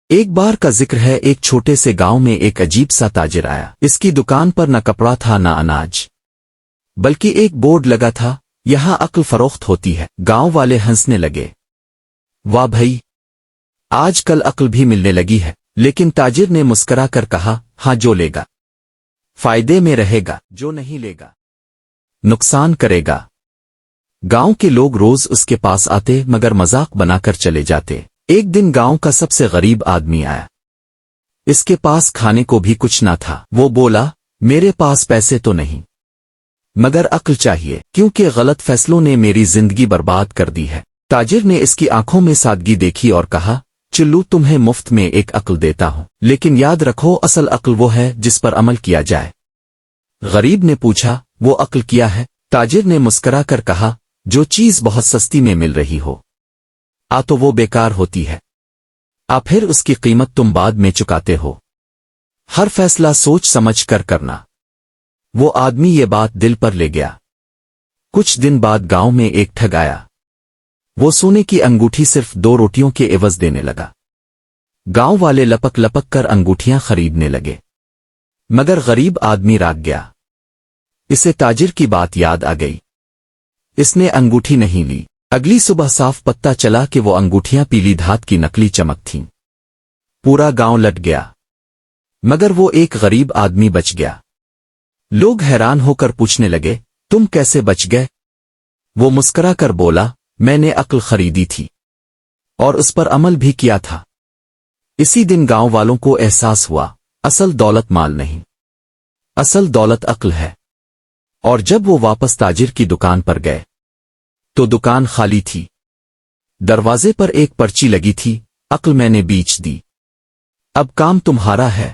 ایک بار کا ذکر ہے، ایک چھوٹے سے گاؤں میں ایک عجیب سا تاجر آیا۔ اس کی دکان پر نہ کپڑا تھا نہ اناج، بلکہ ایک بورڈ لگا تھا، یہاں عقل فروخت ہوتی ہے۔ گاؤں والے ہنسنے لگے، واہ بھائی، آج کل عقل بھی ملنے لگی ہے۔ لیکن تاجر نے مسکرا کر کہا، ہاں جو لے گا فائدے میں رہے گا، جو نہیں لے گا نقصان کرے گا۔ گاؤں کے لوگ روز اس کے پاس آتے مگر مذاق بنا کر چلے جاتے۔ ایک دن گاؤں کا سب سے غریب آدمی آیا۔ اس کے پاس کھانے کو بھی کچھ نہ تھا۔ وہ بولا، میرے پاس پیسے تو نہیں مگر عقل چاہیے، کیونکہ غلط فیصلوں نے میری زندگی برباد کر دی ہے۔ تاجر نے اس کی آنکھوں میں سادگی دیکھی اور کہا، چلو تمہیں مفت میں ایک عقل دیتا ہوں، لیکن یاد رکھو اصل عقل وہ ہے جس پر عمل کیا جائے۔ غریب نے پوچھا، وہ عقل کیا ہے؟ تاجر نے مسکرا کر کہا، جو چیز بہت سستی میں مل رہی ہو تو وہ بیکار ہوتی ہے، پھر اس کی قیمت تم بعد میں چکاتے ہو۔ ہر فیصلہ سوچ سمجھ کر کرنا۔ وہ آدمی یہ بات دل پر لے گیا۔ کچھ دن بعد گاؤں میں ایک ٹھگ آیا۔ وہ سونے کی انگوٹھی صرف 2 روٹیوں کے عوض دینے لگا۔ گاؤں والے لپک لپک کر انگوٹھیاں خریدنے لگے، مگر غریب آدمی راگ گیا۔ اسے تاجر کی بات یاد آ گئی۔ اس نے انگوٹھی نہیں لی۔ اگلی صبح صاف پتہ چلا کہ وہ انگوٹھیاں پیلی دھات کی نکلی چمک تھیں۔ پورا گاؤں لٹ گیا، مگر وہ ایک غریب آدمی بچ گیا۔ لوگ حیران ہو کر پوچھنے لگے، تم کیسے بچ گئے؟ وہ مسکرا کر بولا، میں نے عقل خریدی تھی اور اس پر عمل بھی کیا تھا۔ اسی دن گاؤں والوں کو احساس ہوا، اصل دولت مال نہیں، اصل دولت عقل ہے۔ اور جب وہ واپس تاجر کی دکان پر گئے تو دکان خالی تھی۔ دروازے پر ایک پرچی لگی تھی، عقل میں نے بیچ دی، اب کام تمہارا ہے۔